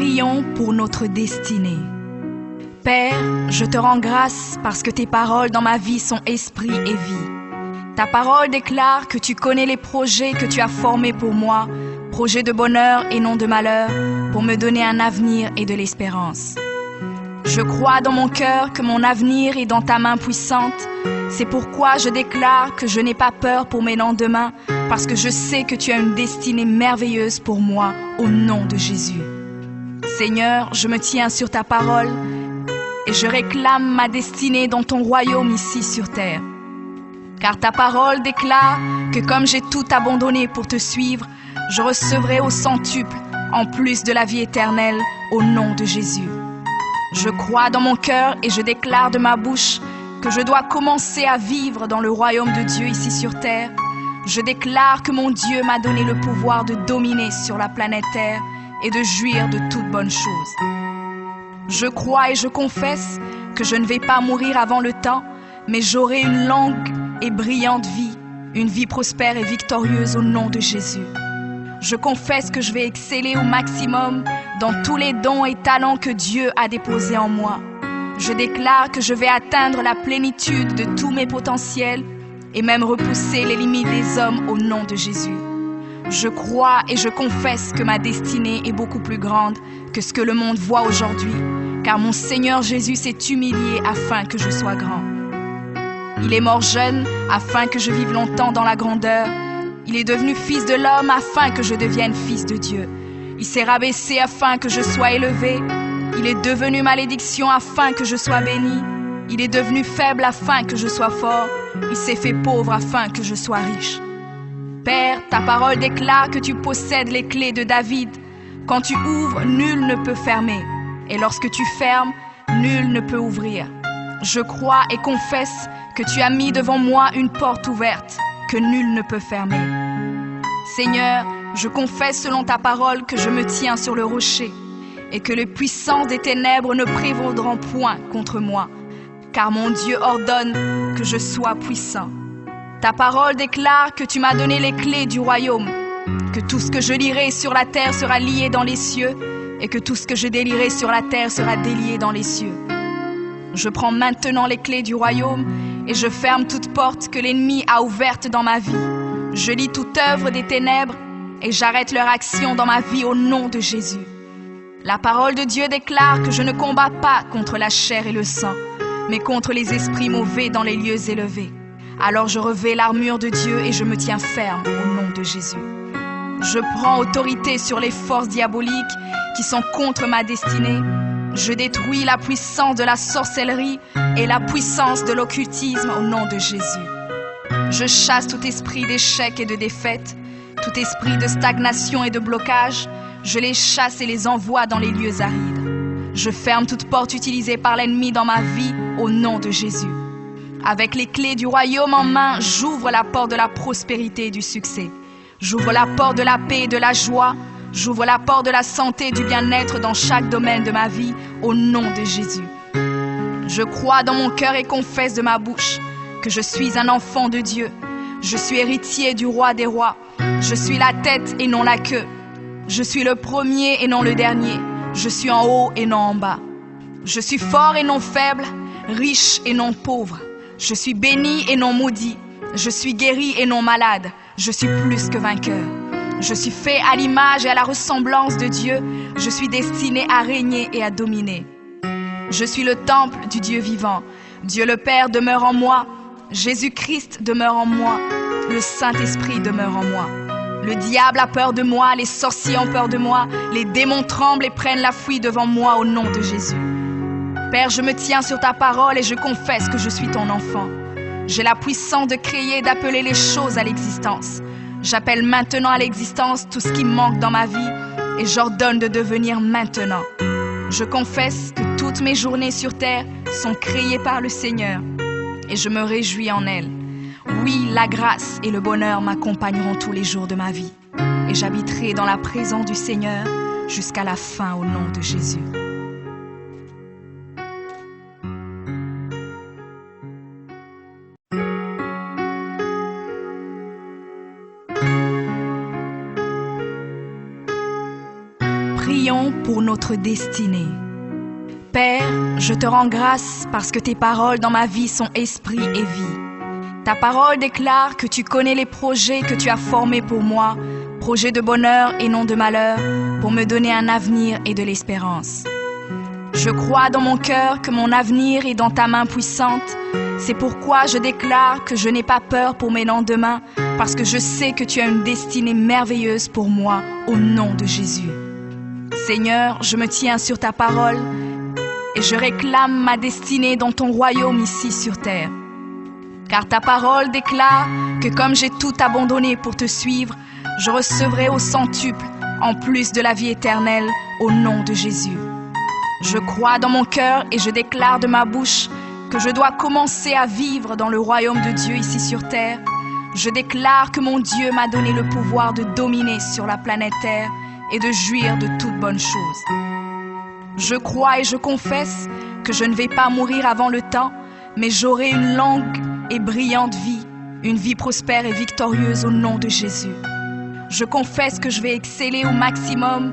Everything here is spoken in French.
prions pour notre destinée. Père, je te rends grâce parce que tes paroles dans ma vie sont esprit et vie. Ta parole déclare que tu connais les projets que tu as formés pour moi, projets de bonheur et non de malheur, pour me donner un avenir et de l'espérance. Je crois dans mon cœur que mon avenir est dans ta main puissante. C'est pourquoi je déclare que je n'ai pas peur pour mes lendemains, parce que je sais que tu as une destinée merveilleuse pour moi, au nom de Jésus. Seigneur, je me tiens sur ta parole et je réclame ma destinée dans ton royaume ici sur terre. Car ta parole déclare que comme j'ai tout abandonné pour te suivre, je recevrai au centuple, en plus de la vie éternelle, au nom de Jésus. Je crois dans mon cœur et je déclare de ma bouche que je dois commencer à vivre dans le royaume de Dieu ici sur terre. Je déclare que mon Dieu m'a donné le pouvoir de dominer sur la planète Terre et de jouir de toutes bonnes choses. Je crois et je confesse que je ne vais pas mourir avant le temps, mais j'aurai une longue et brillante vie, une vie prospère et victorieuse au nom de Jésus. Je confesse que je vais exceller au maximum dans tous les dons et talents que Dieu a déposés en moi. Je déclare que je vais atteindre la plénitude de tous mes potentiels et même repousser les limites des hommes au nom de Jésus. Je crois et je confesse que ma destinée est beaucoup plus grande que ce que le monde voit aujourd'hui, car mon Seigneur Jésus s'est humilié afin que je sois grand. Il est mort jeune afin que je vive longtemps dans la grandeur. Il est devenu fils de l'homme afin que je devienne fils de Dieu. Il s'est rabaissé afin que je sois élevé. Il est devenu malédiction afin que je sois béni. Il est devenu faible afin que je sois fort. Il s'est fait pauvre afin que je sois riche. Père, ta parole déclare que tu possèdes les clés de David. Quand tu ouvres, nul ne peut fermer. Et lorsque tu fermes, nul ne peut ouvrir. Je crois et confesse que tu as mis devant moi une porte ouverte que nul ne peut fermer. Seigneur, je confesse selon ta parole que je me tiens sur le rocher et que les puissances des ténèbres ne prévaudront point contre moi, car mon Dieu ordonne que je sois puissant. Ta parole déclare que tu m'as donné les clés du royaume, que tout ce que je lierai sur la terre sera lié dans les cieux et que tout ce que je délierai sur la terre sera délié dans les cieux. Je prends maintenant les clés du royaume et je ferme toute porte que l'ennemi a ouverte dans ma vie. Je lis toute œuvre des ténèbres et j'arrête leur action dans ma vie au nom de Jésus. La parole de Dieu déclare que je ne combats pas contre la chair et le sang, mais contre les esprits mauvais dans les lieux élevés. Alors je revêts l'armure de Dieu et je me tiens ferme au nom de Jésus. Je prends autorité sur les forces diaboliques qui sont contre ma destinée. Je détruis la puissance de la sorcellerie et la puissance de l'occultisme au nom de Jésus. Je chasse tout esprit d'échec et de défaite, tout esprit de stagnation et de blocage. Je les chasse et les envoie dans les lieux arides. Je ferme toute porte utilisée par l'ennemi dans ma vie au nom de Jésus. Avec les clés du royaume en main, j'ouvre la porte de la prospérité et du succès. J'ouvre la porte de la paix et de la joie. J'ouvre la porte de la santé et du bien-être dans chaque domaine de ma vie, au nom de Jésus. Je crois dans mon cœur et confesse de ma bouche que je suis un enfant de Dieu. Je suis héritier du roi des rois. Je suis la tête et non la queue. Je suis le premier et non le dernier. Je suis en haut et non en bas. Je suis fort et non faible, riche et non pauvre. Je suis béni et non maudit. Je suis guéri et non malade. Je suis plus que vainqueur. Je suis fait à l'image et à la ressemblance de Dieu. Je suis destiné à régner et à dominer. Je suis le temple du Dieu vivant. Dieu le Père demeure en moi. Jésus-Christ demeure en moi. Le Saint-Esprit demeure en moi. Le diable a peur de moi, les sorciers ont peur de moi, les démons tremblent et prennent la fuite devant moi au nom de Jésus. Père, je me tiens sur ta parole et je confesse que je suis ton enfant. J'ai la puissance de créer et d'appeler les choses à l'existence. J'appelle maintenant à l'existence tout ce qui manque dans ma vie et j'ordonne de devenir maintenant. Je confesse que toutes mes journées sur terre sont créées par le Seigneur et je me réjouis en elles. Oui, la grâce et le bonheur m'accompagneront tous les jours de ma vie et j'habiterai dans la présence du Seigneur jusqu'à la fin au nom de Jésus. prions pour notre destinée. Père, je te rends grâce parce que tes paroles dans ma vie sont esprit et vie. Ta parole déclare que tu connais les projets que tu as formés pour moi, projets de bonheur et non de malheur, pour me donner un avenir et de l'espérance. Je crois dans mon cœur que mon avenir est dans ta main puissante. C'est pourquoi je déclare que je n'ai pas peur pour mes lendemains, parce que je sais que tu as une destinée merveilleuse pour moi, au nom de Jésus. Seigneur, je me tiens sur ta parole et je réclame ma destinée dans ton royaume ici sur terre. Car ta parole déclare que comme j'ai tout abandonné pour te suivre, je recevrai au centuple, en plus de la vie éternelle, au nom de Jésus. Je crois dans mon cœur et je déclare de ma bouche que je dois commencer à vivre dans le royaume de Dieu ici sur terre. Je déclare que mon Dieu m'a donné le pouvoir de dominer sur la planète Terre et de jouir de toutes bonnes choses. Je crois et je confesse que je ne vais pas mourir avant le temps, mais j'aurai une longue et brillante vie, une vie prospère et victorieuse au nom de Jésus. Je confesse que je vais exceller au maximum